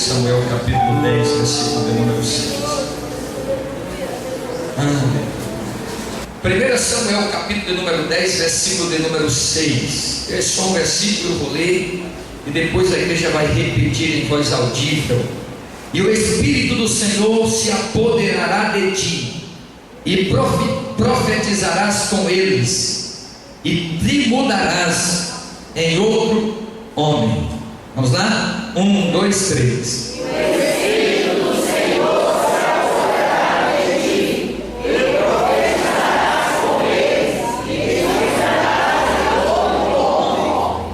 Samuel capítulo 10, versículo de número 6. 1 Samuel capítulo de número 10, versículo de número 6. É só um versículo, eu vou ler e depois a igreja vai repetir em voz audível. E o Espírito do Senhor se apoderará de ti, e profetizarás com eles, e te mudarás em outro homem. Vamos lá? 1, 2, 3.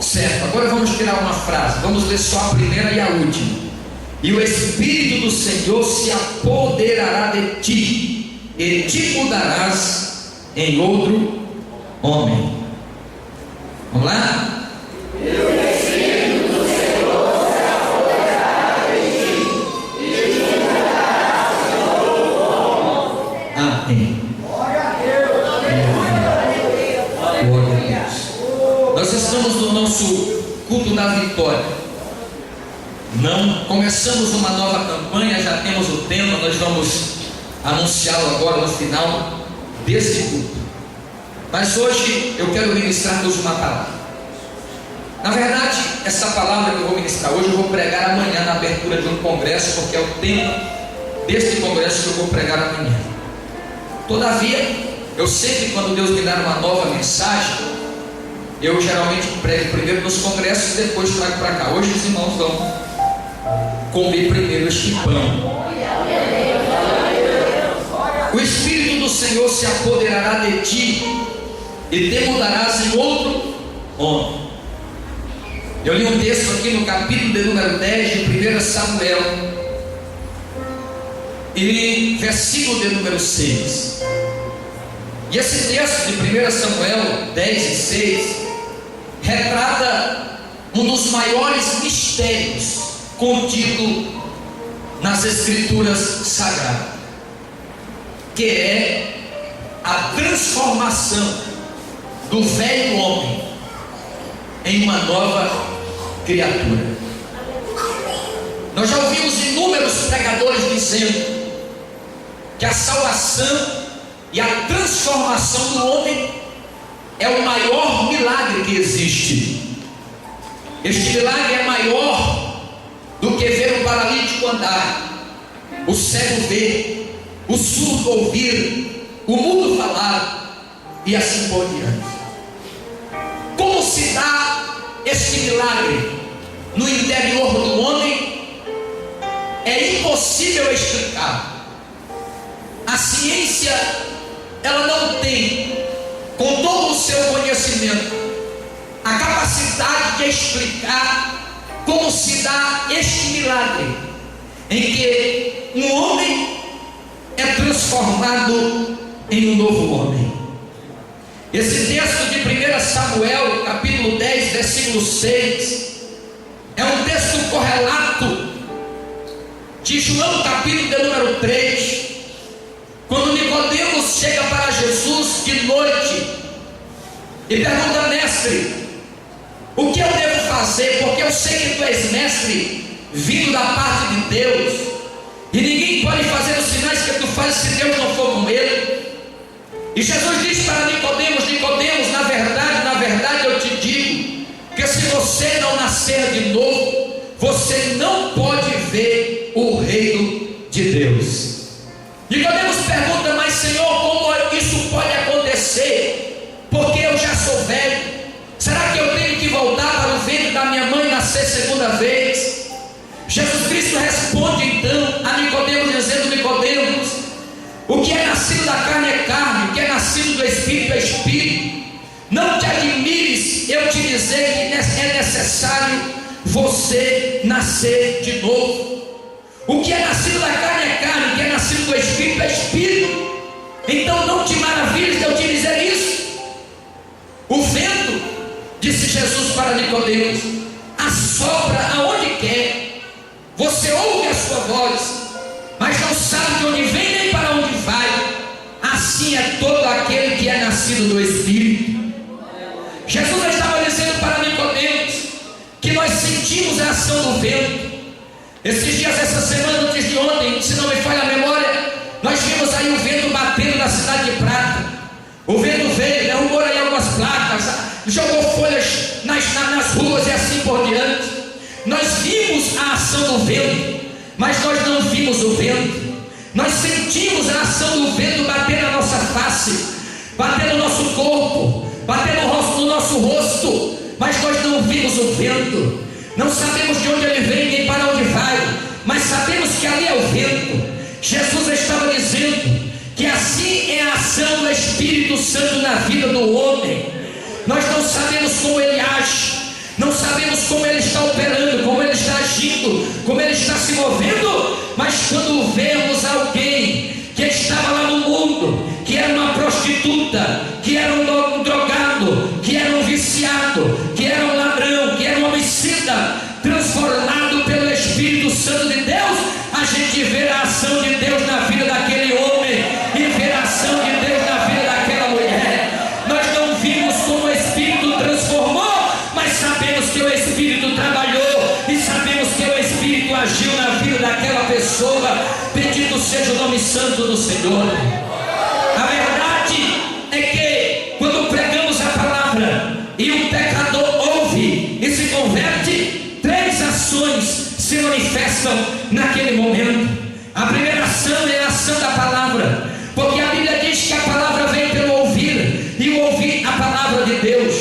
Certo, agora vamos tirar uma frase. Vamos ler só a primeira e a última. E o Espírito do Senhor se apoderará de ti, e te mudarás em outro homem. Vamos lá? E o Espírito do Senhor se apoderará de ti, e te mudarás em outro homem. Amém. Glória a Deus. Glória a Deus. Nós estamos no nosso culto da vitória. Não começamos uma nova campanha, já temos o tema, nós vamos anunciá-lo agora no final deste culto. Mas hoje eu quero ministrar-nos uma palavra. Na verdade, essa palavra que eu vou ministrar hoje, eu vou pregar amanhã na abertura de um congresso, porque é o tema deste congresso que eu vou pregar amanhã. Todavia, eu sempre, quando Deus me dá uma nova mensagem, eu geralmente prego primeiro nos congressos e depois trago para cá. Hoje os irmãos vão comer primeiro este pão. O Espírito do Senhor se apoderará de ti, e te mudarás em outro homem. Eu li um texto aqui no capítulo de número 10 de 1 Samuel, e versículo de número 6. E esse texto de 1 Samuel 10 e 6 retrata um dos maiores mistérios contido nas Escrituras Sagradas, que é a transformação do velho homem em uma nova criatura. Nós já ouvimos inúmeros pregadores dizendo que a salvação e a transformação do homem é o maior milagre que existe. Este milagre é maior do que ver o paralítico andar, o cego ver, o surdo ouvir, o mudo falar e assim por diante. Como se dá este milagre no interior do homem é impossível explicar. A ciência, ela não tem, com todo o seu conhecimento, a capacidade de explicar como se dá este milagre em que um homem é transformado em um novo homem. Esse texto de 1 Samuel capítulo 10 versículo 6 é um texto correlato de João capítulo de número 3, quando Nicodemos chega para Jesus de noite e pergunta: mestre, o que eu devo fazer? Porque eu sei que tu és mestre, vindo da parte de Deus, e ninguém pode fazer os sinais que tu fazes se Deus não for com ele. E Jesus diz para Nicodemos: Nicodemos, na verdade eu te digo, que se você não nascer de novo, você não pode ver o reino de Deus. Nicodemos pergunta: mas Senhor, como isso pode acontecer? Porque eu já sou velho. Será que eu tenho que voltar para o ventre da minha mãe e nascer segunda vez? Jesus Cristo responde então a Nicodemos dizendo: Nicodemos, o que é nascido da carne é carne, o que é nascido do Espírito é Espírito. Não te admires eu te dizer que é necessário você nascer de novo. O que é nascido da carne é carne, o que é nascido do Espírito é Espírito. Então não te maravilhes de eu te dizer isso. O vento, disse Jesus para Nicodemos, assopra aonde quer. Você ouve a sua voz, mas não sabe de onde vem nem para onde vai. Assim é todo aquele que é nascido do Espírito. Jesus estava dizendo para Nicodemos que nós sentimos a ação do vento. Esses dias, essa semana, antes de ontem, se não me falha a memória, nós vimos aí o vento batendo na cidade de Prata. O vento veio, derrubou aí algumas placas, jogou folhas nas ruas e assim por diante. Nós vimos a ação do vento, mas nós não vimos o vento. Nós sentimos a ação do vento bater na nossa face, bater no nosso corpo, bater no nosso rosto, mas nós não vimos o vento. Não sabemos de onde ele vem nem para onde vai, mas sabemos que ali é o vento. Jesus estava dizendo que assim é a ação do Espírito Santo na vida do homem. Nós não sabemos como ele age, não sabemos como ele está operando, como ele está agindo, como ele está se movendo, mas quando vemos alguém que estava lá no mundo, que era uma prostituta, que era um drogado, que era um viciado, que era um ladrão, que era um homicida, transformado pelo Espírito Santo de Deus, a gente vê a ação de Deus na vida daquele homem e vê a ação de Deus na vida daquela mulher. Nós não vimos como o Espírito transformou, mas sabemos que o Espírito trabalhou e sabemos que o Espírito agiu na vida daquela pessoa. Bendito seja o nome santo do Senhor. A verdade é que quando pregamos a palavra e o pecador ouve e se converte, três ações se manifestam naquele momento. A primeira ação é a ação da palavra, porque a Bíblia diz que a palavra vem pelo ouvir, e o ouvir a palavra de Deus.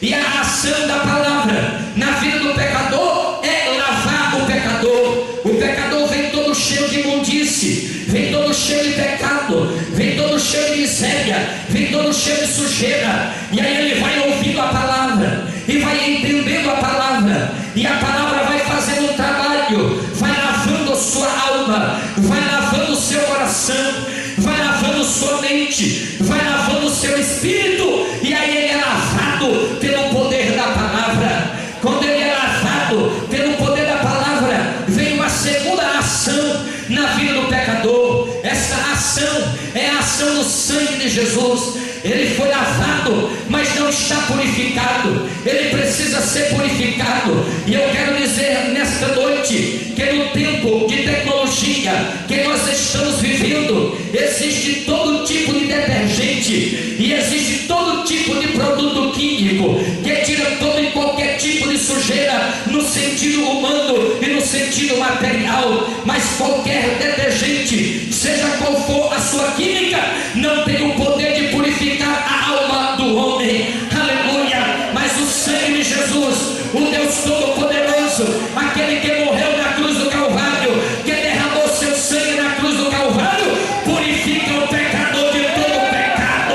E a ação da palavra na vida do pecador é lavar o pecador. O pecador vem todo cheio de imundície, vem todo cheio de pecado, vem todo cheio de miséria, vem todo cheio de sujeira. E aí ele vai ouvindo a palavra e vai entendendo a palavra, e a palavra vai fazendo um trabalho, vai lavando a sua alma, vai lavando o seu coração, vai lavando sua mente, vai lavando o seu espírito, e aí ele é lavado pelo poder da palavra. Quando ele é lavado pelo poder da palavra, vem uma segunda ação na vida do pecador. Essa ação é a ação do sangue de Jesus. Ele foi lavado, mas não está purificado. Ele precisa ser purificado. E eu quero dizer nesta noite que no tempo de tecnologia que nós estamos vivendo, existe todo tipo de detergente e existe todo tipo de produto químico que tira todo e qualquer tipo de sujeira no sentido humano e no sentido material. Mas qualquer detergente, seja qual for a sua química, não tem o poder de purificar a alma do homem. Aleluia! Mas o sangue de Jesus, o Deus Todo-Poderoso, aquele que morreu na cruz do Calvário, que derramou seu sangue na cruz do Calvário, purifica o pecador de todo pecado.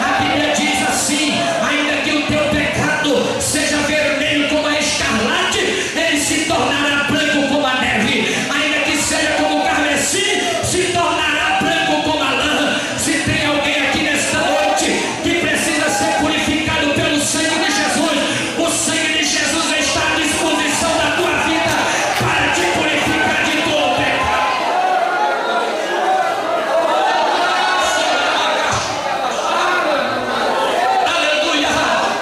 A Bíblia diz assim: ainda que o teu pecado seja vermelho como a escarlate, ele se tornará branco como a neve. Ainda que seja como o carmesim, se tornará branco como a lã. Se tem alguém aqui nesta noite que precisa ser purificado pelo sangue de Jesus, o sangue de Jesus está à disposição da tua vida para te purificar de todo pecado. Aleluia!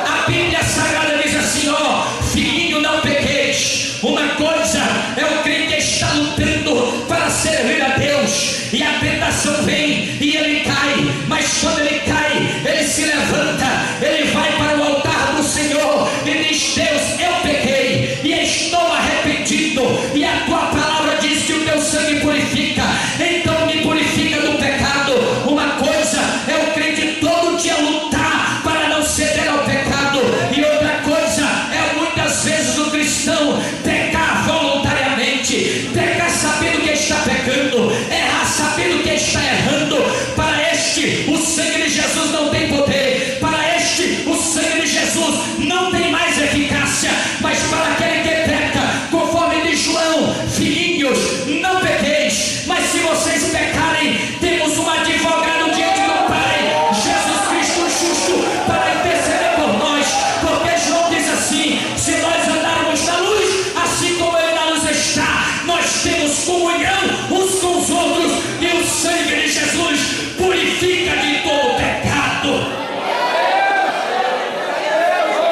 A Bíblia Sagrada diz assim: ó, filhinho, não pequeis. Uma coisa é o crente estar lutando para servir a Deus, e a tentação vem e ele cai, mas quando ele cai, ele se levanta, ele vai para o altar do Senhor e diz: Deus, eu pequei e estou arrependido, e a tua palavra diz que o teu sangue purifica, então me purifica do pecado. Uma coisa é o crente todo dia lutar para não ceder ao pecado, e outra coisa é muitas vezes o cristão pecar voluntariamente, pecar sabendo que está pecando, errar sabendo que está errando. Para este o sangue de Jesus não tem poder, para este o sangue de Jesus não tem mais eficácia, mas para aquele que peca, conforme diz João: filhinhos, não pequeis. Mas se vocês pecarem, temos um advogado diante do Pai, Jesus Cristo justo, para interceder por nós. Porque João diz assim: se nós andarmos na luz, assim como ele na luz está, nós temos comunhão uns com os outros, e o sangue de Jesus purifica de todo pecado.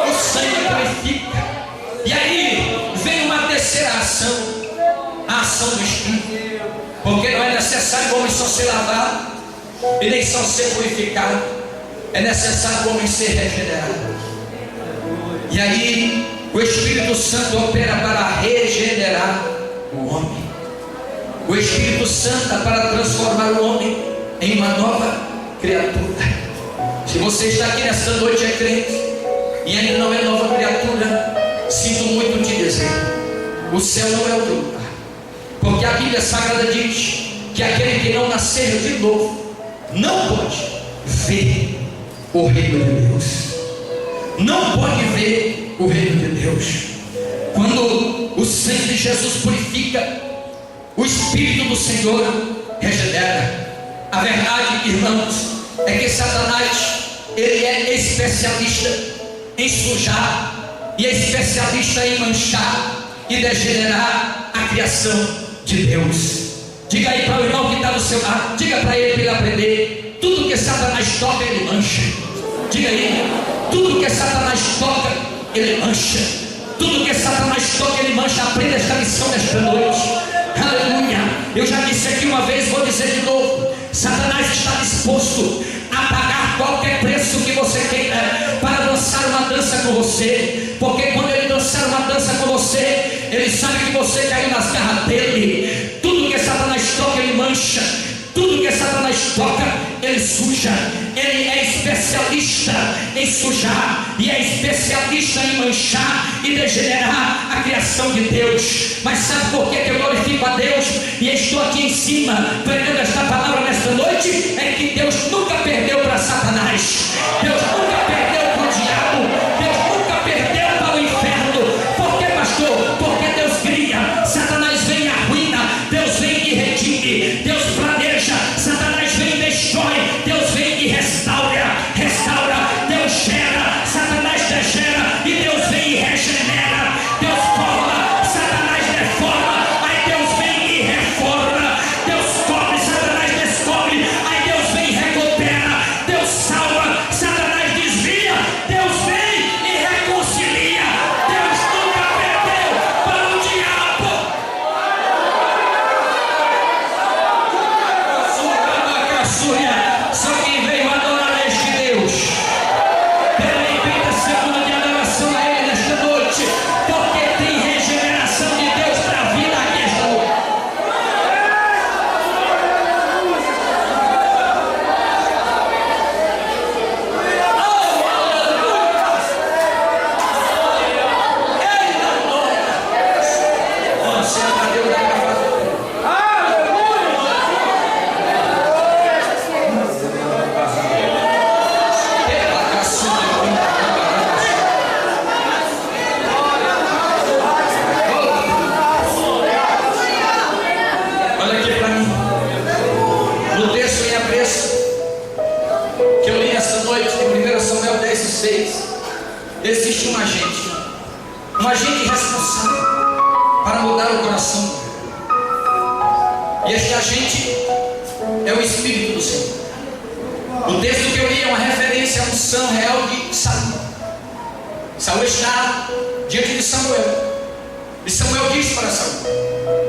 O sangue purifica. E aí vem uma terceira ação, a ação do Espírito, porque não é necessário o homem só ser lavado e nem só ser purificado, é necessário o homem ser regenerado. E aí o Espírito Santo opera para regenerar o homem. O Espírito Santo é para transformar o homem em uma nova criatura. Se você está aqui nesta noite é crente e ainda não é nova criatura, sinto muito te dizer, o céu não é o teu lugar, porque a Bíblia Sagrada diz que aquele que não nascer de novo não pode ver o reino de Deus. Não pode ver o reino de Deus. Quando o sangue de Jesus purifica, o Espírito do Senhor regenera. A verdade, irmãos, é que Satanás, ele é especialista em sujar e é especialista em manchar e degenerar a criação de Deus. Diga aí para o irmão que está do seu lado, diga para ele aprender: tudo que Satanás toca, ele mancha. Diga aí: tudo que Satanás toca, ele mancha. Tudo que Satanás toca, ele mancha. Aprenda esta lição nesta noite. Aleluia. Eu já disse aqui uma vez, vou dizer de novo: Satanás está disposto a pagar qualquer preço que você queira para dançar uma dança com você, porque quando ele dançar uma dança com você, ele sabe que você caiu nas garras dele. Tudo que Satanás toca, ele mancha. Tudo que Satanás toca, ele suja. Ele é especialista em sujar e é especialista em manchar e degenerar a criação de Deus. Mas sabe por que eu glorifico a Deus e estou aqui em cima pregando esta palavra nesta noite? É que Deus nunca perdeu para Satanás. Deus nunca perdeu para o diabo. Deus nunca perdeu para o inferno. Por que, pastor? Porque Deus cria, Satanás vem e arruína, Deus vem e redime, Deus planeja, Satanás vem e destrói, Deus vem e restaura, Deus gera, Satanás degera, e Deus vem e regenera. Deus forma, Satanás deforma, aí Deus vem e reforma. Deus cobre, Satanás descobre, aí Deus vem e recupera. Deus salva, Satanás desvia, Deus vem e reconcilia. Deus nunca perdeu para o diabo. Só quem veio adorar este Deus, repita segunda de adoração a Ele nesta noite, porque tem regeneração de Deus para a vida aqui esta noite. Olha aqui para mim, no texto em apreço que eu li esta noite, em 1 Samuel 10:6, existe um agente responsável para mudar o coração. E este agente é o Espírito do Senhor. O texto que eu li é uma referência à unção real de Saul. Saul está diante de Samuel, e Samuel diz para Saul: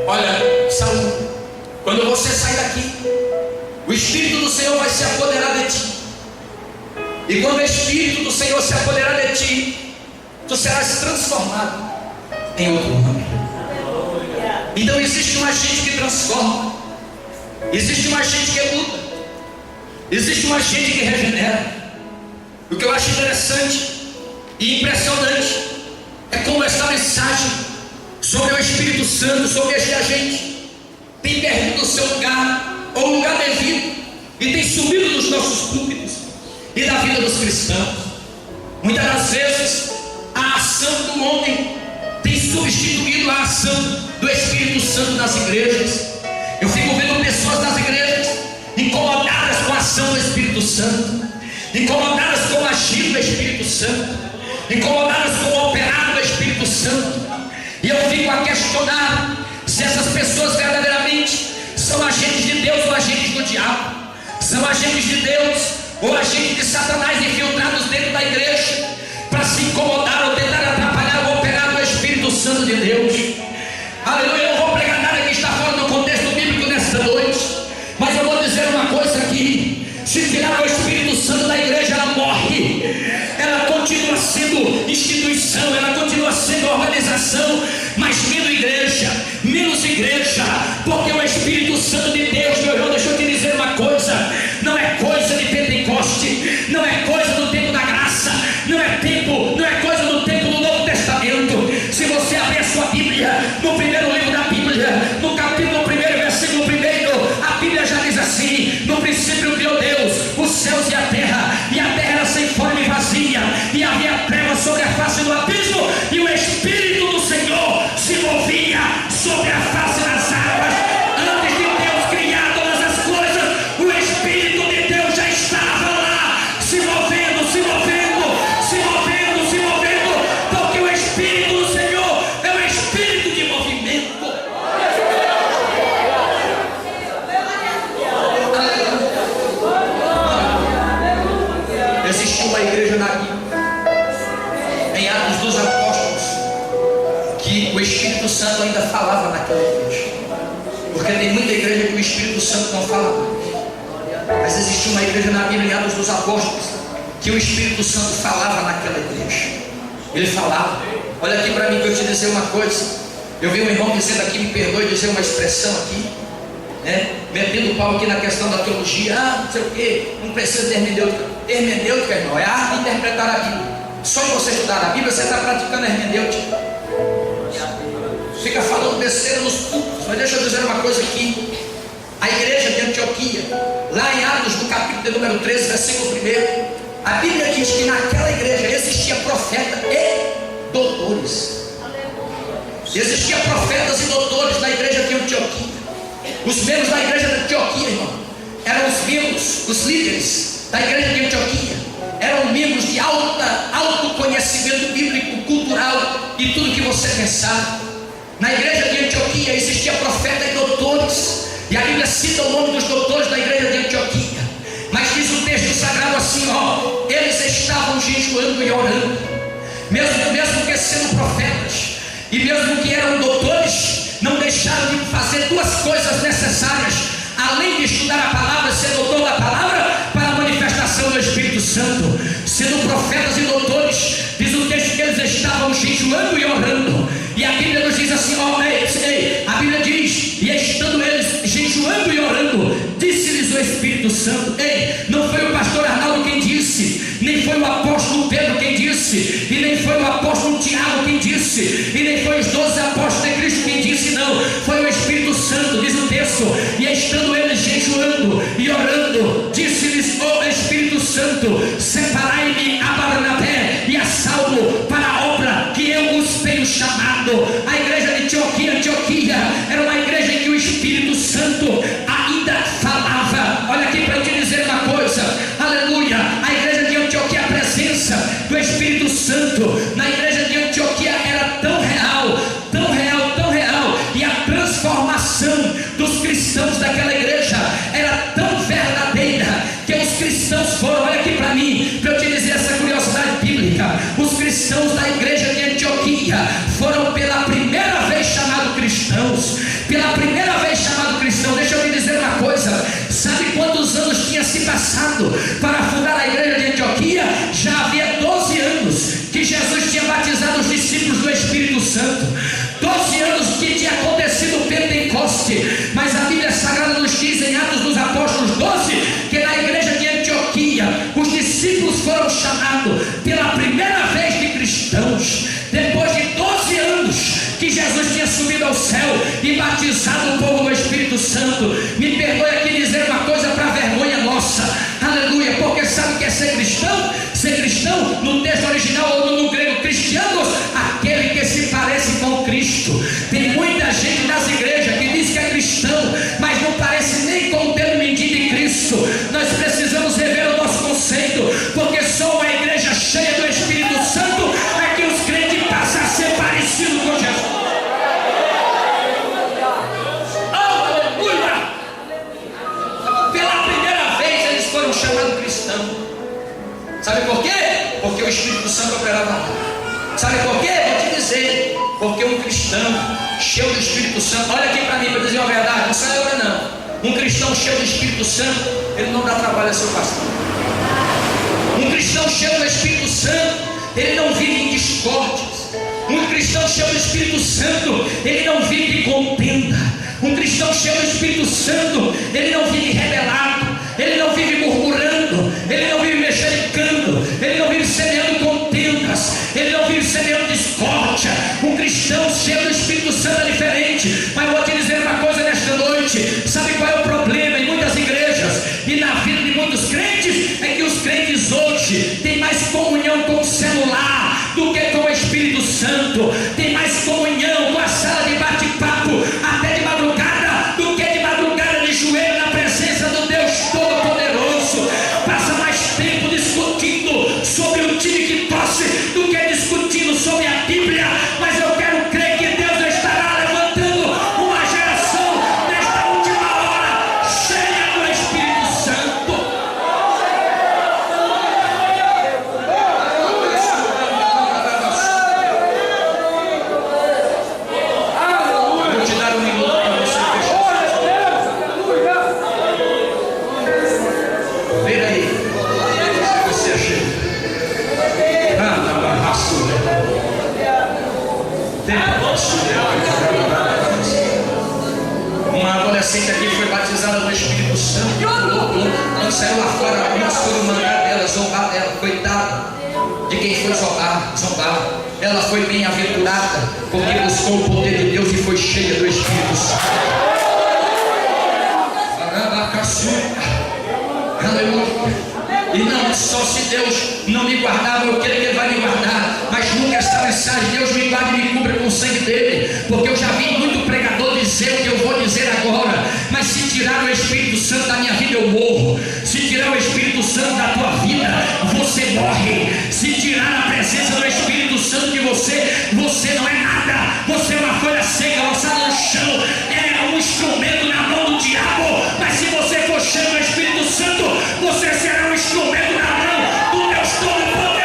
olha, Saul, quando você sair daqui, o Espírito do Senhor vai se apoderar de ti. E quando o Espírito do Senhor se apoderar de ti, tu serás transformado em outro homem. Então existe um agente que transforma, existe um agente que muda, existe um agente que regenera. O que eu acho interessante e impressionante é como essa mensagem sobre o Espírito Santo, sobre este agente, tem perdido o seu lugar, ou lugar devido, e tem subido dos nossos púlpitos e da vida dos cristãos. Muitas das vezes a ação do homem tem substituído a ação do Espírito Santo nas igrejas. Eu fico vendo pessoas nas igrejas incomodadas com a ação do Espírito Santo, incomodadas com o agir do Espírito Santo, incomodadas com o operar do Espírito Santo. E eu fico a questionar se essas pessoas verdadeiramente são agentes de Deus ou agentes do diabo, são agentes de Deus ou agentes de Satanás infiltrados dentro da igreja para se incomodar ou tentar atrapalhar o operar do Espírito Santo de Deus. Aleluia. Eu não vou pregar nada que está Se tirar o Espírito Santo da igreja, ela morre. Ela continua sendo instituição, ela continua sendo organização, mas menos igreja, porque o Espírito Santo de Deus, meu irmão, deixa eu te dizer uma coisa: não é coisa de Pentecoste, não é coisa do tempo da graça, não é coisa do tempo do Novo Testamento. Se você abrir a sua Bíblia, no primeiro livro da Bíblia, no capítulo 1, versículo 1, a Bíblia já diz assim: no princípio criou Deus os céus e a terra era sem forma e vazia, e havia trevas sobre a face do abismo, e o Espírito do Senhor se movia sobre a face das águas. Antes de Deus criar todas as coisas, o Espírito de Deus já estava lá, se movendo, porque o Espírito do Senhor é o Espírito de movimento. Existiu uma igreja na Bíblia, em Atos dos Apóstolos, que o Espírito Santo ainda falava naquela igreja, porque tem muita igreja que o Espírito Santo não fala mais. Mas existiu uma igreja na Bíblia, em Atos dos Apóstolos, que o Espírito Santo falava naquela igreja. Ele falava. Olha aqui para mim, que eu te dizer uma coisa. Eu vi um irmão dizendo aqui, me perdoe dizer uma expressão aqui, né? Metendo o pau aqui na questão da teologia. Não sei o que, não precisa de hermenêutica. Hermenêutica, irmão, é a arte de interpretar a Bíblia. Só em você estudar a Bíblia, você está praticando a hermenêutica. Fica falando besteira nos cultos. Mas deixa eu dizer uma coisa aqui. A igreja de Antioquia, lá em Atos, no capítulo de número 13, versículo 1, a Bíblia diz que naquela igreja existia profeta e doutores. Existia profetas e doutores na igreja de Antioquia. Os membros da igreja de Antioquia, irmão, eram os membros, os líderes da igreja de Antioquia, eram membros de alto conhecimento bíblico, cultural e tudo que você pensar. Na igreja de Antioquia existia profeta e doutores, e a Bíblia cita o nome dos doutores da igreja de Antioquia. Mas diz o texto sagrado assim, eles estavam jejuando e orando, mesmo que sendo profetas, e mesmo que eram doutores, não deixaram de fazer duas coisas necessárias, além de estudar a palavra, ser doutor da palavra, para a manifestação do Espírito Santo. Sendo profetas e doutores, diz o texto que eles estavam jejuando e orando. E a Bíblia nos diz assim, a Bíblia diz, e estando eles jejuando e orando, disse-lhes o Espírito Santo. Não foi o pastor Arnaldo quem disse, nem foi o apóstolo Pedro quem disse, e nem foi o apóstolo Tiago quem disse, e nem foi os 12 apóstolos de Cristo quem disse, não, foi o Espírito Santo. Diz o texto, e estando eles jejuando e orando, disse-lhes o Espírito Santo: separai-me a Barnabé e a Saulo para a obra que eu os tenho chamado. A igreja de Antioquia era uma igreja em que o Espírito Santo ainda falava. Olha aqui para eu te dizer uma coisa, aleluia. A igreja de Antioquia, a presença do Espírito Santo na igreja de Antioquia era tão real, e a transformação dos cristãos daquela igreja era tão verdadeira, que os cristãos foram, olha aqui para mim, para eu te dizer essa curiosidade bíblica. Os cristãos da igreja de Antioquia foram pela primeira vez chamados cristãos. Deixa eu te dizer uma coisa, sabe quantos anos tinha se passado para fundar a igreja de Antioquia? Já havia 12 anos que Jesus tinha batizado os discípulos do Espírito Santo, 12 anos que tinha acontecido o Pentecoste. Mas a Bíblia Sagrada nos diz em Atos dos Apóstolos 12, que na igreja de Antioquia os discípulos foram chamados pela primeira vez de cristãos, depois de 12 anos que Jesus tinha subido ao céu e batizado o povo do Espírito Santo. Me perdoe aqui dizer uma coisa para vergonha nossa, aleluia, porque sabe o que é ser cristão? Ser cristão, no texto original ou no grego, cristianos, aquele que se parece com Cristo. Tem muita gente nas igrejas que diz que é cristão, mas não parece nem com o dedo mindinho de Cristo. Nós precisamos rever o nosso conceito, porque só uma igreja cheia do Espírito Santo é que os crentes passam a ser parecidos com Jesus. Pela primeira vez eles foram chamados cristãos. Sabe por quê? Porque o Espírito Santo operava lá. Sabe por quê? Vou te dizer. Porque um cristão cheio do Espírito Santo, olha aqui para mim para dizer uma verdade, não sai agora não. Um cristão cheio do Espírito Santo, ele não dá trabalho a seu pastor. Um cristão cheio do Espírito Santo, ele não vive em discórdias. Um cristão cheio do Espírito Santo, ele não vive em contenda. Um cristão cheio do Espírito Santo, ele não vive rebelado, ele não vive murmurando, ele não vive mexericando, ele não vive semeando contendas, ele não vive semeando discórdia. Um cristão cheio do Espírito Santo é diferente. Mas eu vou te dizer uma coisa nesta noite: sabe qual é o problema em muitas igrejas e na vida de muitos crentes? É que os crentes hoje têm mais comunhão com o celular do que com o Espírito Santo, tem mais comunhão com a sala de bate-papo até de madrugada do que de madrugada de joelho na presença do Deus Todo-Poderoso. Passa mais tempo discutindo sobre o time que torce do que discutindo sobre a Bíblia. Mas eu quero crer que Deus estará levantando uma geração nesta última hora cheia do Espírito Santo. Vou te dar um minuto para você fechar. Vem aí, se você chega. Uma adolescente aqui foi batizada no Espírito Santo. Quando saiu lá fora, alguns foram mandar dela, zombar dela. Coitada de quem foi zombar. Ela foi bem-aventurada porque buscou o poder de Deus e foi cheia do Espírito Santo. Aleluia. E não só se Deus não me guardar, eu creio que Ele vai me guardar, mas nunca esta mensagem: Deus me guarde e me cubra com o sangue dele, porque eu já vi muito pregador dizer o que eu vou dizer agora. Mas se tirar o Espírito Santo da minha vida, eu morro. Se tirar o Espírito Santo da tua vida, você morre. Se tirar a presença do Espírito Santo de você, você não é nada. Você é uma folha seca lançada no chão, é um instrumento na mão do diabo. Mas se você for cheio do Espírito Santo, você será um instrumento na mão do Deus Todo-Poderoso.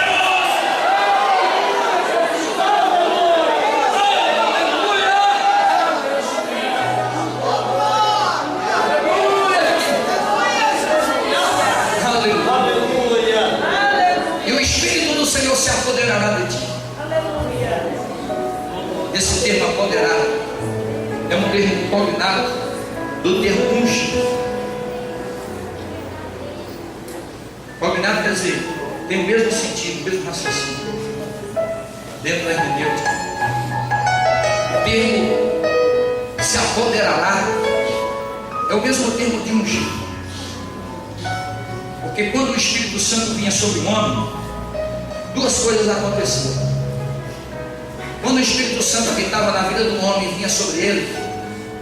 E o Espírito do Senhor se apoderará de ti. Esse termo apoderar é um termo combinado do termo ungido. Combinado quer dizer, tem o mesmo sentido, o mesmo raciocínio dentro da hermenêutica. O termo se apoderará é o mesmo termo de ungido. Porque quando o Espírito Santo vinha sobre o homem, duas coisas aconteciam. Quando o Espírito Santo habitava na vida do homem e vinha sobre ele,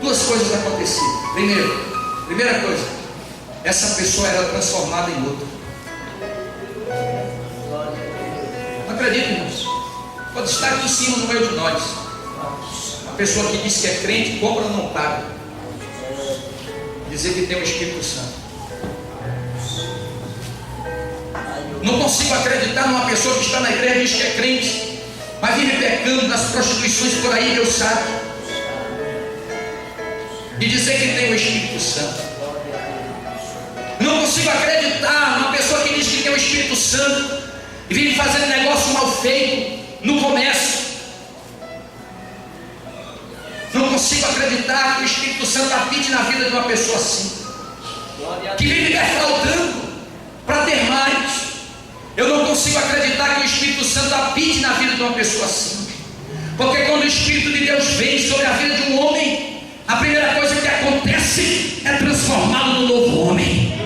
duas coisas aconteciam. Primeira coisa, essa pessoa era transformada em outra. Não acredito, irmãos. Pode estar aqui em cima no meio de nós. A pessoa que diz que é crente, compra ou não paga. Dizer que tem o Espírito Santo. Não consigo acreditar numa pessoa que está na igreja e diz que é crente, mas vive pecando nas prostituições por aí, Deus sabe. E dizer que tem o Espírito Santo. Não consigo acreditar numa pessoa que diz que tem o Espírito Santo e vive fazendo negócio mal feito no comércio. Não consigo acreditar que o Espírito Santo habite na vida de uma pessoa assim, que vive defraudando para ter mais. Eu não consigo acreditar que o Espírito Santo habite na vida de uma pessoa assim, porque quando o Espírito de Deus vem sobre a vida de um homem, a primeira coisa que acontece é transformá-lo num novo homem,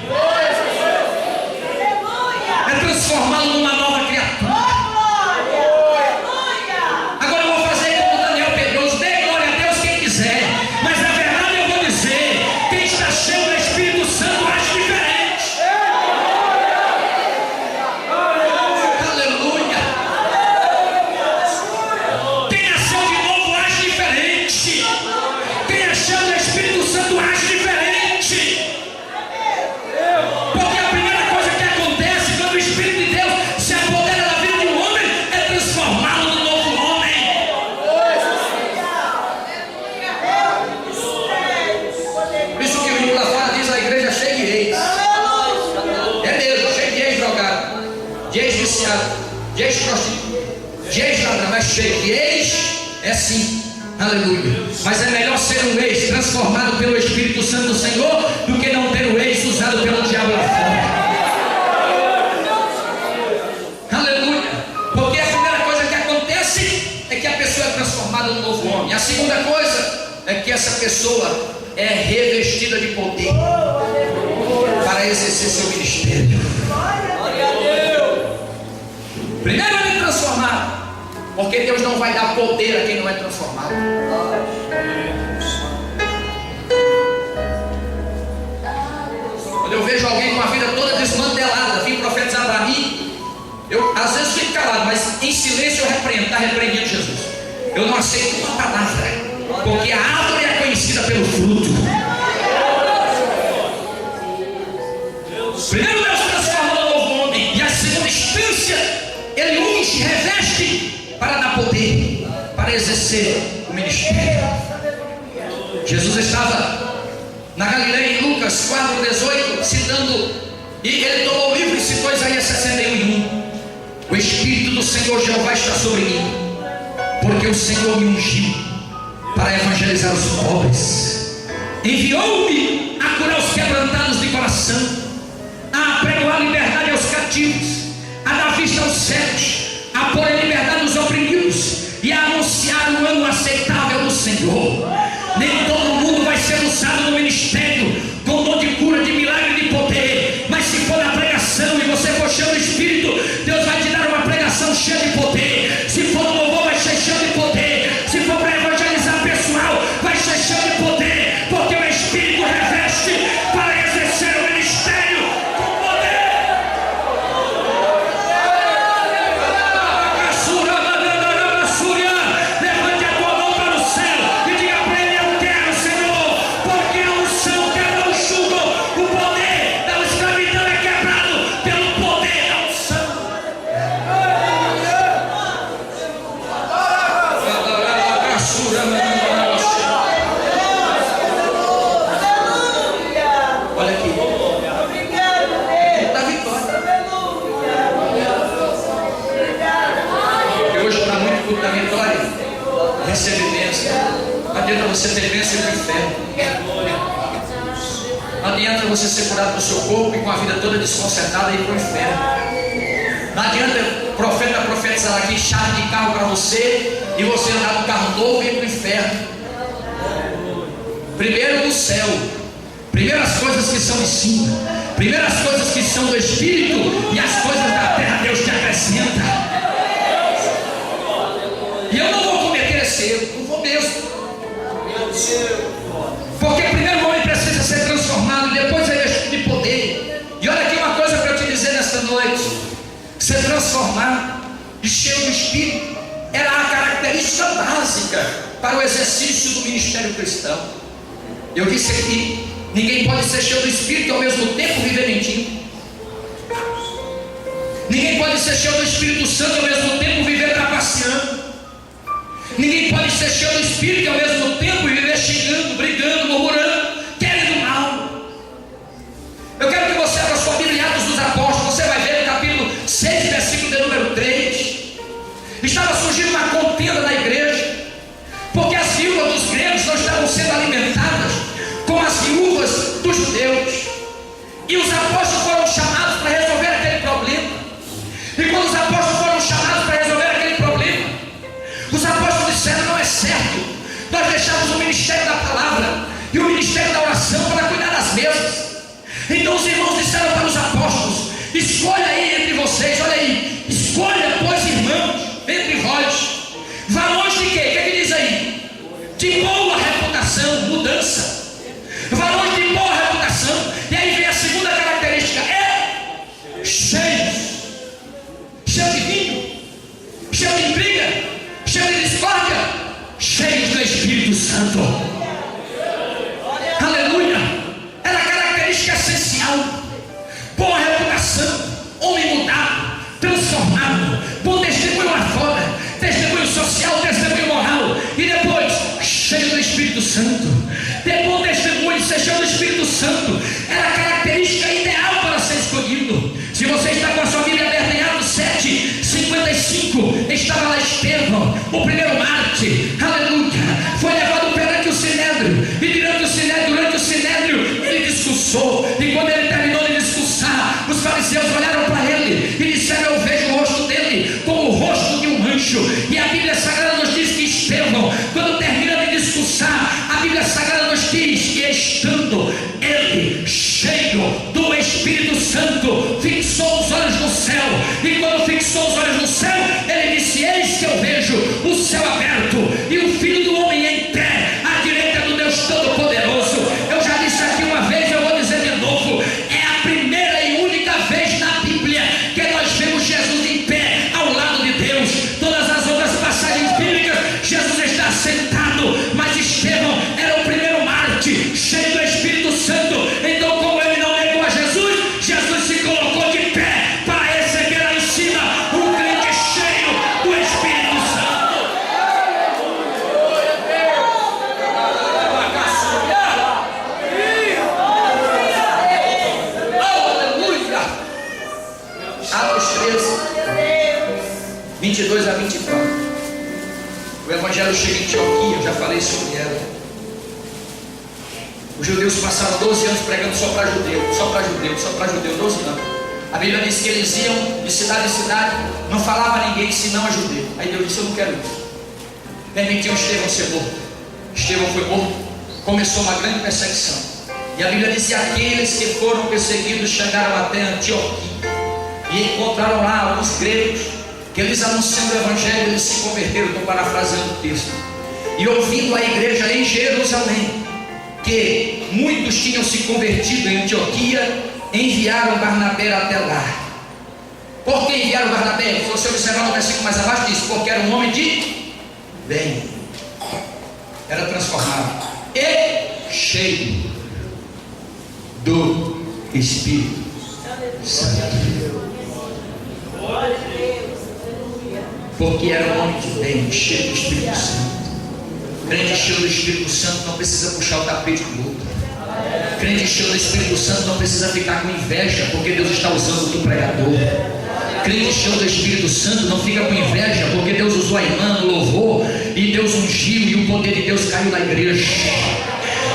é transformá-lo numa nova criatura. Agora eu vou fazer como Daniel Pedroso: dê glória a Deus quem quiser, mas na verdade eu vou dizer: quem está cheio do Espírito Santo age diferente. Aleluia. Quem nasceu de novo age Aleluia. Mas é melhor ser um ex transformado pelo Espírito Santo do Senhor do que não ter o ex usado pelo diabo lá fora. Aleluia. Porque a primeira coisa que acontece é que a pessoa é transformada num novo homem. A segunda coisa é que essa pessoa é revestida de poder para exercer seu ministério. Primeiro ele é transformado, porque Deus não vai dar poder a quem não é transformado. Quando eu vejo alguém com a vida toda desmantelada vir profetizar para mim, eu às vezes fico calado, mas em silêncio eu repreendo. Está repreendendo Jesus. Eu não aceito uma palavra, porque a árvore é conhecida pelo fruto. Primeiro Deus transforma o novo homem, e a segunda instância Ele unge, reveste para dar poder, para exercer o ministério. Jesus estava na Galileia em Lucas 4,18, citando, e ele tomou o livro e citou Isaías 61:1. O Espírito do Senhor Jeová está sobre mim, porque o Senhor me ungiu para evangelizar os pobres, enviou-me a curar os quebrantados de coração, a pregoar liberdade aos cativos, a dar vista aos cegos, a pôr em liberdade os oprimidos e a anunciar o ano aceitável do Senhor. Nem todo mundo vai ser usado no ministério com dom de cura, de milagre, de poder, mas se for na pregação e você for cheio do Espírito, Deus vai te dar uma pregação cheia de poder. Se for no louvor, vai ser cheio de poder. Se for para evangelizar pessoal, vai ser cheio de poder, porque o Espírito reveste para exercer o ministério com poder. Levante a tua mão para o céu e diga para Ele: eu quero, Senhor, porque a unção quebra o jugo. O poder da escravidão é quebrado pelo poder da unção. Olha aqui, da vitória. Porque hoje está muito culto da vitória. Recebe bênção. Não adianta você ter bênção no inferno. Não adianta você ser curado do seu corpo e com a vida toda desconcertada e ir para o inferno. Não adianta o profeta profetizar aqui chave de carro para você e você andar com carro novo e ir para o inferno. Primeiro no céu, primeiras coisas que são de cima, primeiras coisas que são do Espírito, e as coisas da terra Deus te acrescenta. E eu não vou cometer esse erro, não vou mesmo. Porque primeiro o homem precisa ser transformado, e depois é vestido de poder. E olha aqui uma coisa para eu te dizer nesta noite: ser transformado e cheio do Espírito era a característica básica para o exercício do ministério cristão. Eu disse aqui, ninguém pode ser cheio do Espírito e ao mesmo tempo viver mentindo. Ninguém pode ser cheio do Espírito Santo e ao mesmo tempo viver trapaceando. Ninguém pode ser cheio do Espírito e ao mesmo tempo viver xingando, brigando, murmurando, querendo mal. Eu quero que você abra sua Bíblia em Atos dos Apóstolos. Você vai ver no capítulo 6, versículo de número 3. Estava surgindo uma contenda na igreja, porque as viúvas dos gregos não estavam sendo alimentadas como as viúvas dos judeus. E os apóstolos foram chamados para resolver aquele problema. E quando os apóstolos foram chamados para resolver aquele problema, os apóstolos disseram: não é certo nós deixamos o ministério da palavra e o ministério da oração para cuidar das mesas. Então os irmãos disseram para os apóstolos: escolha aí entre vocês, olha aí, escolha, pois, irmãos, entre vós, valores de quê? O que é que diz aí? De boa reputação, mudança. Valores de boa reputação. E aí vem a segunda característica: é cheios de vinho, cheio de intriga, cheio de discórdia, cheios do Espírito Santo. Aleluia. Era a característica essencial. Boa reputação, homem mudado, transformado, bom testemunho lá fora, testemunho social, testemunho moral, e depois cheio do Espírito Santo. Ter bom testemunho, ser cheio do Espírito Santo era a característica ideal para ser escolhido. Se você está com a sua Bíblia aberta em Atos 7:55, estava lá Estevão, o primeiro mártir, aleluia, evangelho chega em Antioquia, eu já falei sobre ela. Os judeus passaram 12 anos pregando só para judeu, só para judeu, só para judeu, 12 anos. A Bíblia diz que eles iam de cidade em cidade, não falava a ninguém senão a judeu. Aí Deus disse: eu não quero isso. Permitiu Estevão ser morto. Estevão foi morto, começou uma grande perseguição. E a Bíblia diz que aqueles que foram perseguidos chegaram até Antioquia e encontraram lá alguns gregos, que eles anunciando o evangelho, eles se converteram. Estou parafraseando o texto. E ouvindo a igreja em Jerusalém que muitos tinham se convertido em Antioquia, enviaram Barnabé até lá. Por que enviaram Barnabé? Se você observar no versículo mais abaixo, diz: porque era um homem de bem, era transformado e cheio do Espírito Santo. Porque era um homem de bem, cheio do Espírito Santo. Crente cheio do Espírito Santo não precisa puxar o tapete do outro. Crente cheio do Espírito Santo não precisa ficar com inveja, porque Deus está usando o pregador. Crente cheio do Espírito Santo não fica com inveja, porque Deus usou a irmã no louvor e Deus ungiu e o poder de Deus caiu na igreja.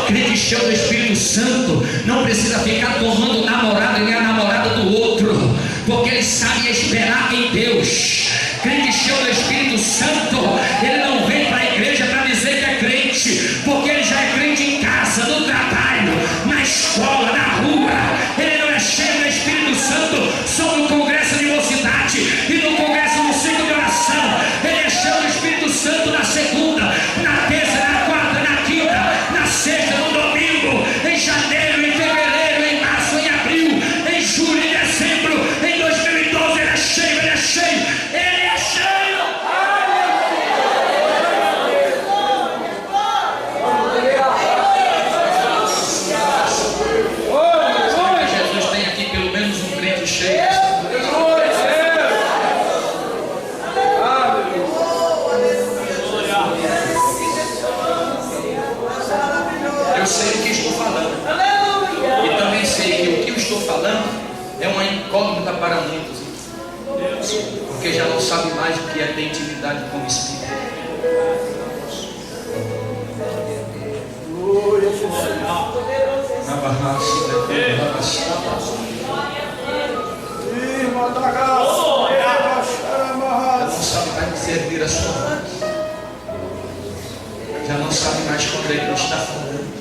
Crente cheio do Espírito Santo não precisa ficar tomando namorado e nem a namorada do outro, porque ele sabe esperar em Deus. Crente cheio do Espírito Santo, ele não vem para a igreja para dizer que é crente, porque ele já é crente em casa, no trabalho, na escola, na rua. Ele não é cheio do Espírito Santo só no congresso de mocidade e no congresso no ciclo de oração. Ele é cheio do Espírito Santo na segunda, na terça, na quarta, na quinta, na sexta, no domingo, em janeiro, em fevereiro, em março, em abril, em julho, em dezembro, em 2012. Ele é cheio, ele é cheio, ele é cheio. Jesus tem aqui pelo menos um crente cheio. Eu sei o que estou falando, e também sei que o que eu estou falando é uma incógnita para muitos, porque já não sabe mais o que é ter intimidade com o Espírito. Já não sabe mais discernir a sua voz, já não sabe mais quando ele está falando.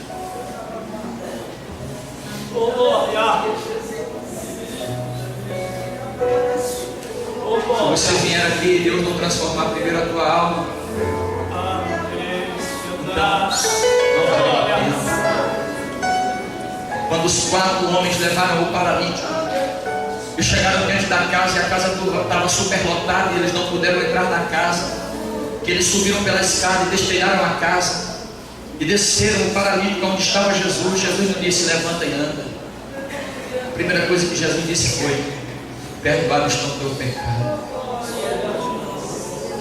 Se você vier aqui e Deus não transformar primeiro a tua alma, então não valeu a pena. Quando os 4 homens levaram o paralítico e chegaram dentro da casa, e a casa estava superlotada e eles não puderam entrar na casa, que eles subiram pela escada e destelharam a casa e desceram o paralítico onde estava Jesus. Jesus não disse: levanta e anda. A primeira coisa que Jesus disse foi: perdoados estão pelo pecado.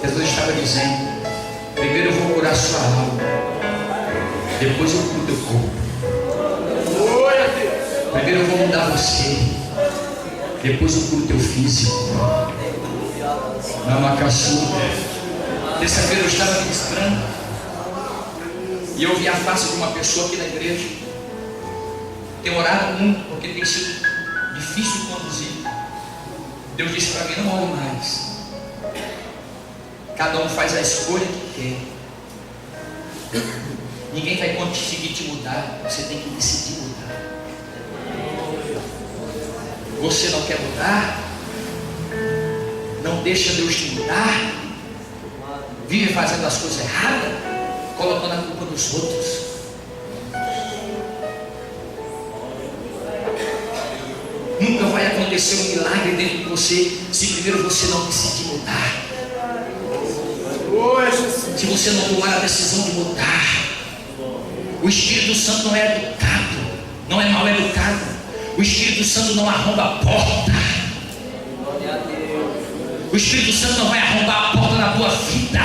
Jesus estava dizendo: primeiro eu vou curar sua alma, depois eu curo teu corpo. Primeiro eu vou mudar você, depois eu curo teu físico. Namacaçu. Terça-feira eu estava ministrando e eu vi a face de uma pessoa aqui na igreja. Tenho orado muito porque tem sido difícil conduzir. Deus disse para mim: não ore mais. Cada um faz a escolha que quer. Ninguém vai conseguir te mudar. Você tem que decidir mudar. Você não quer mudar? Não deixa Deus te mudar? Vive fazendo as coisas erradas, colocando a culpa nos outros. Nunca vai acontecer um milagre dentro de você se primeiro você não decidir mudar. Se você não tomar a decisão de mudar. O Espírito Santo não é educado, não é mal educado. O Espírito Santo não arromba a porta. O Espírito Santo não vai arrombar a porta da tua vida.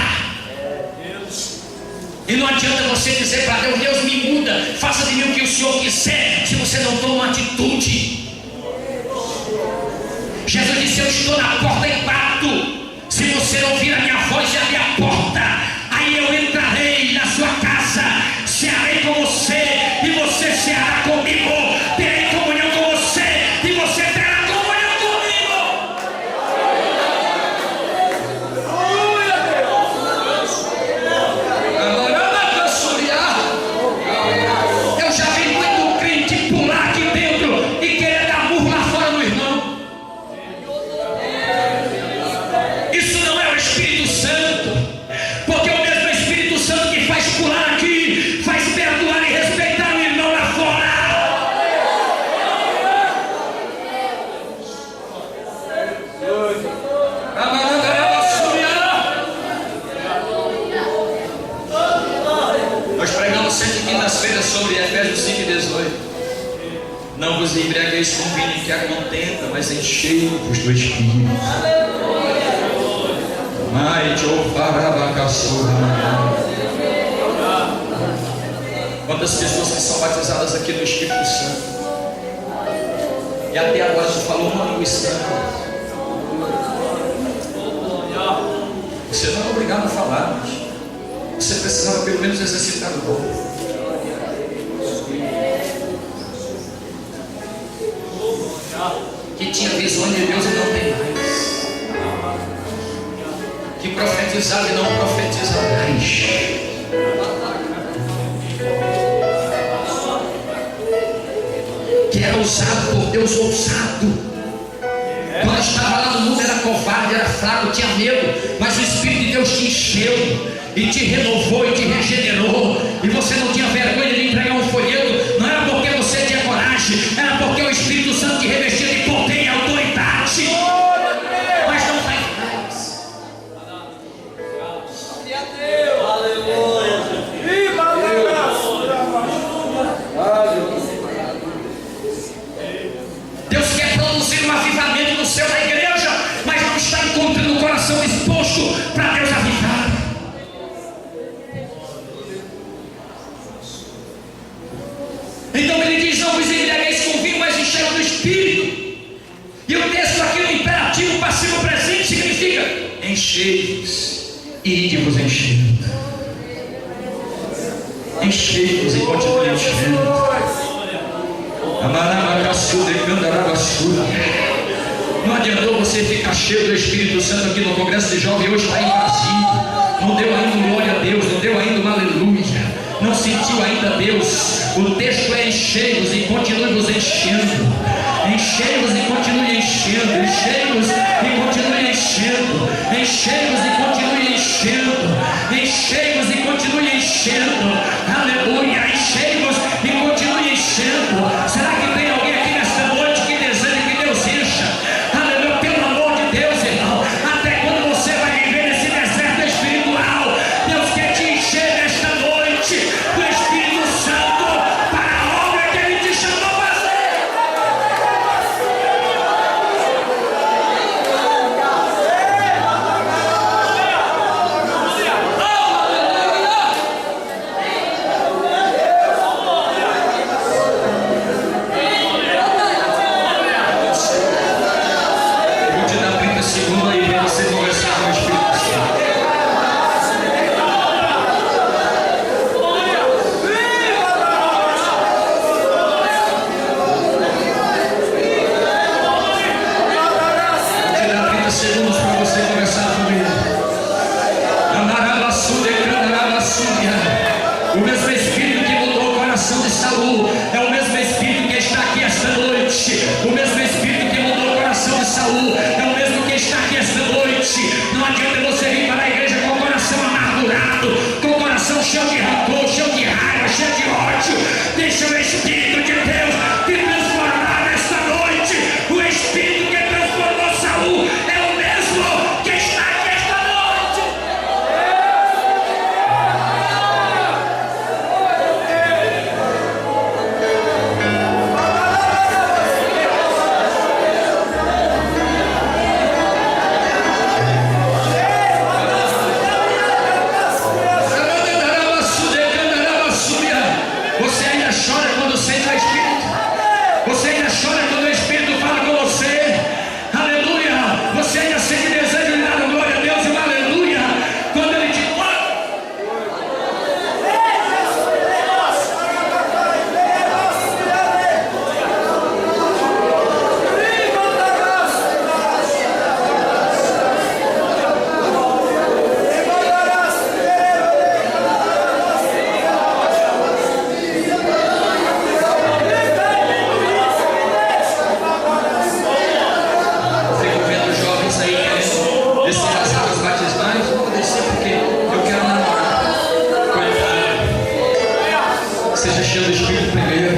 E não adianta você dizer para Deus: Deus me muda, faça de mim o que o Senhor quiser, se você não toma uma atitude. Jesus disse: eu estou na porta e bato. Se você ouvir a minha voz e abrir a porta, aí eu entro quintas-feiras sobre Efésios 5:18. Não vos embriagueis com vinho que a contenta, mas enchei-vos do Espírito. Quantas pessoas que são batizadas aqui no Espírito Santo e até agora você falou uma língua estranha. Você não é obrigado a falar, mas você precisava pelo menos exercitar o dom. Que tinha visões de Deus e não tem mais. Que profetizava e não profetiza mais. Que era usado por Deus, ousado. Quando estava lá no mundo era covarde, era fraco, tinha medo. Mas o Espírito de Deus te encheu e te renovou e te regenerou. E você não tinha vergonha de entregar um folheto. Não era porque você tinha coragem, era porque o Espírito Santo te revestia de poder e autoridade. Mas não faz mais. Deus quer produzir um avivamento no céu da igreja, mas não está encontrando o coração disposto para Deus avivar. Então ele diz: não vos embriagueis com vinho, mas enchei-vos do Espírito. E o texto aqui no imperativo passivo presente significa: enchei-vos e ide-vos enchendo. Enchei-vos e continue enchendo. Não adiantou você ficar cheio do Espírito Santo aqui no Congresso de Jovens, hoje está em Brasília. Não deu ainda um glória a Deus, não deu ainda um aleluia, não sentiu ainda Deus. O texto é: enchei-vos e continue-vos enchendo. Enchei-vos e continue enchendo. Enchei-vos e continue enchendo. Enchei-vos e continue enchendo. Enchei-vos e continue enchendo. Aleluia. Enchei-vos e continue enchendo. Será que tem alguém aqui nesta noite que deseja que Deus encha? Aleluia. Pelo amor de Deus, irmão. Até quando você vai viver nesse deserto espiritual? Deus quer te encher nesta noite do Espírito Santo para a obra que Ele te chamou a fazer. Vou te dar 30 segundos aí para você conversar com o Espírito Santo. Vou te dar 30 segundos para você conversar comigo. O mesmo Espírito que mudou o coração de Saul é o mesmo Espírito que está aqui esta noite. O mesmo Espírito que mudou o coração de Saul é o mesmo que está aqui esta noite. Não adianta você vir para a igreja com o coração amargurado, com o coração cheio de rancor, cheio de raiva, cheio de ódio. Deixa o Espírito de Deus te transformar nesta noite. O Espírito que transformou Saul é o mesmo que está aqui esta noite. Você ainda chora quando sente o Espírito? Você ainda chora quando o Espírito fala com você? Aleluia! Você ainda sente desejo de dar glória a Deus e um aleluia quando Ele te toca? Fico vendo jovens aí querendo descer as águas batismais. Eu vou descer porque eu quero namorar. Coitado. Seja cheio do Espírito primeiro.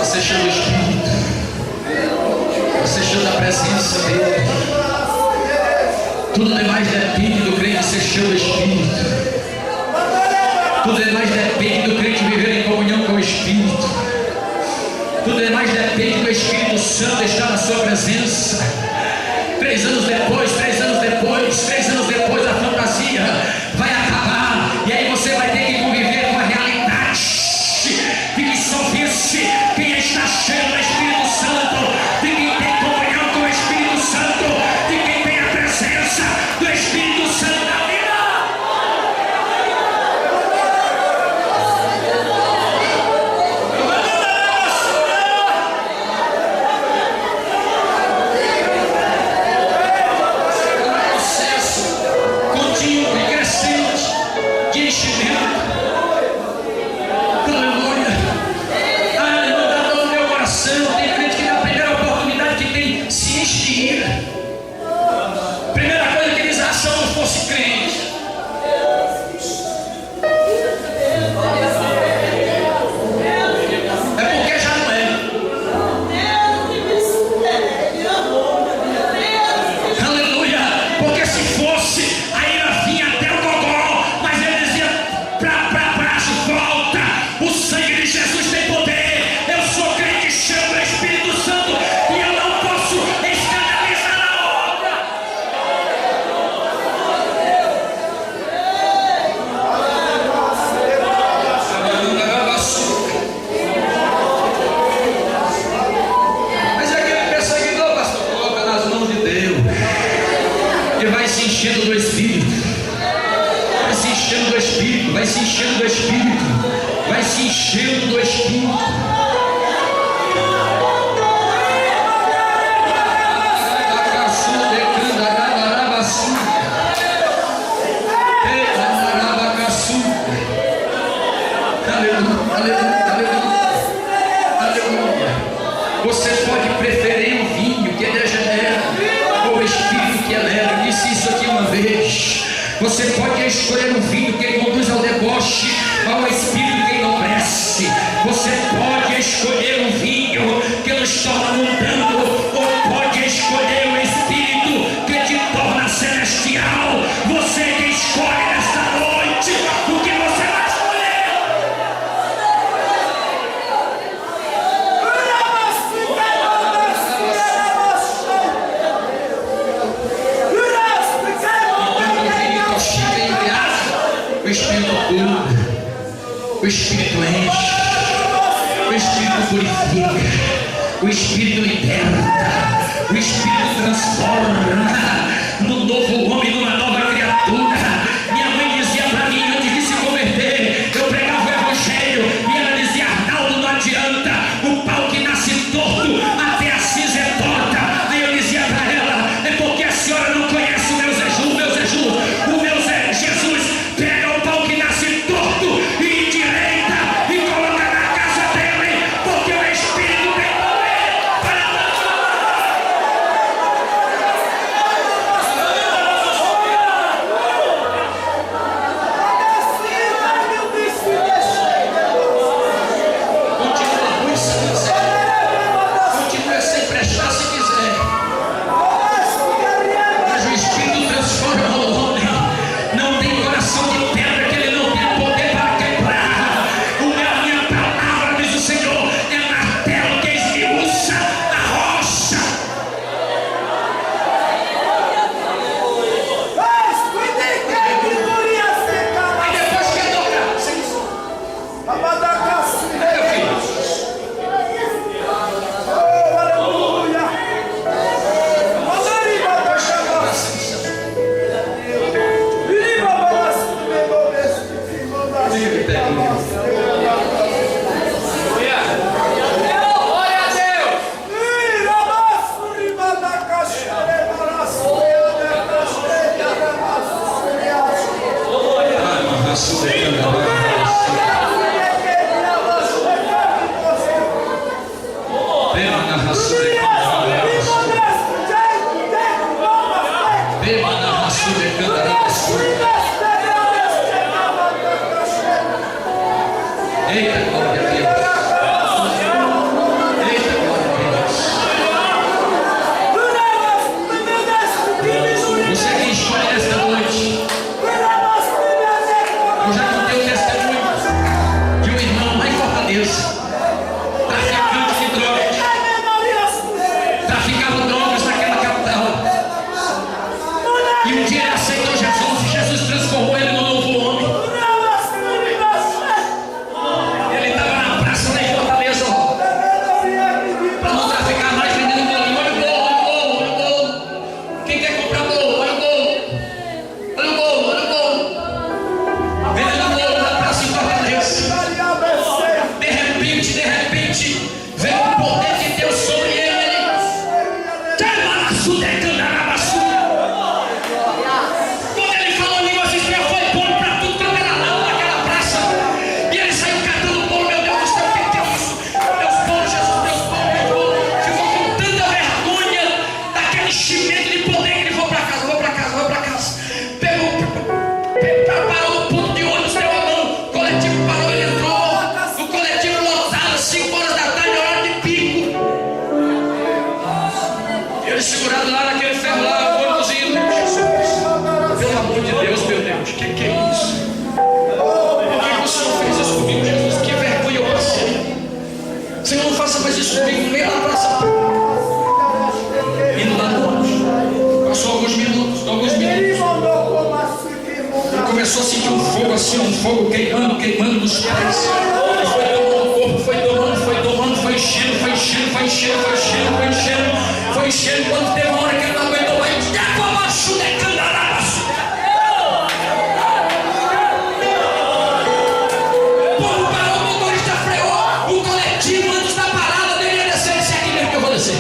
Seja cheio do Espírito. Seja cheio da presença dele. Tudo demais depende do crente ser cheio do Espírito. mais depende do Espírito Santo estar na sua presença. 3 anos depois, 3 anos depois, 3 anos depois, a fantasia vai acabar, e aí você vai ter que conviver com a realidade de que só vence quem está cheio do Espírito Santo, de quem tem comunhão com o Espírito Santo, de quem tem a presença do Espírito Santo na vida. Você pode preferir o vinho que degenera ou o Espírito que eleva. Eu disse isso aqui uma vez. Você pode escolher o vinho que conduz ao deboche, ao Espírito que enobrece. Você pode escolher o vinho que nos torna mundano, ou pode escolher o Espírito que te torna celestial. Você que escolhe nesta noite o que você vai escolher. O Espírito cura, o Espírito enche, o Espírito purifica, o Espírito liberta, o Espírito transforma no novo homem, numa nova criatura. Minha mãe dizia para mim, antes de se converter, eu pregava o Evangelho e ela dizia: Arnaldo, não adianta, o pau que nasce torto, até a cinza é torta. Aí eu dizia para ela: é porque a senhora não conhece o meu jejum, o meu Jesus pega o pau que nasce torto e endireita e coloca na casa dele, porque o Espírito tem poder para continua ruim se quiser, continua sem prestar se quiser, mas o Espírito transforma o homem. Não tem coração de pedra que ele não tem poder para quebrar. A minha palavra, diz o Senhor, é martelo que esmiuça a rocha. Aí depois quer tocar. Meu filho, eita, glória a Deus. Eita, glória a Deus. Você que escolhe nesta noite. Eu já contei o testemunho de um irmão lá em Fortaleza, traficante de drogas. desceu um fogo queimando, queimando dos pés. E foi tomando o corpo, foi tomando, foi enchendo, foi enchendo, foi enchendo, foi enchendo, foi enchendo, foi enchendo. Quando teve uma hora que ele não aguentou mais, o povo parou, o motorista freou, o coletivo antes da parada deveria descer. Esse aqui mesmo que eu vou descer.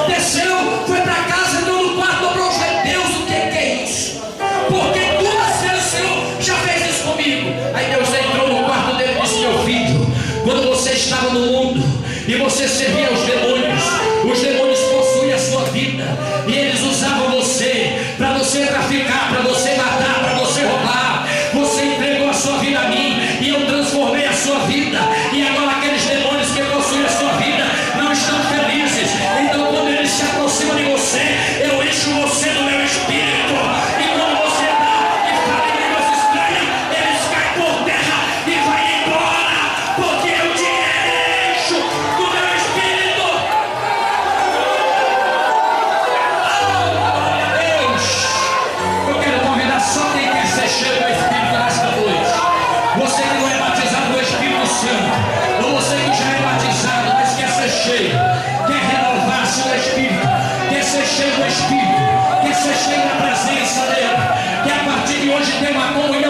Desceu, foi para casa, entrou no quarto, dobrou os joelhos. Deus, o que é isso? Porque duas vezes o Senhor já fez isso comigo. Aí Deus entrou no quarto dele e disse: meu filho, quando você estava no mundo e você servia aos demônios, os demônios possuíam a sua vida e eles usavam você para você traficar, para você matar, para você roubar. Você entregou a sua vida a mim e eu transformei a sua vida, e agora aqueles demônios que possuem a sua vida não estão felizes. Então quando eles se aproximam de você, eu encho você do meu espírito, e quando você dá e fala em línguas estranhas, eles caem por terra e vai embora, porque eu te encho do meu espírito. Oh, Deus, eu quero convidar só quem quer ser cheio do Espírito nesta noite. Você que não é batizado do Espírito Santo, ou você que já é batizado, mas quer ser cheio, quer renovar-se do Espírito, quer ser cheio do Espírito, quer ser cheio da presença dele, que a partir de hoje tem uma comunhão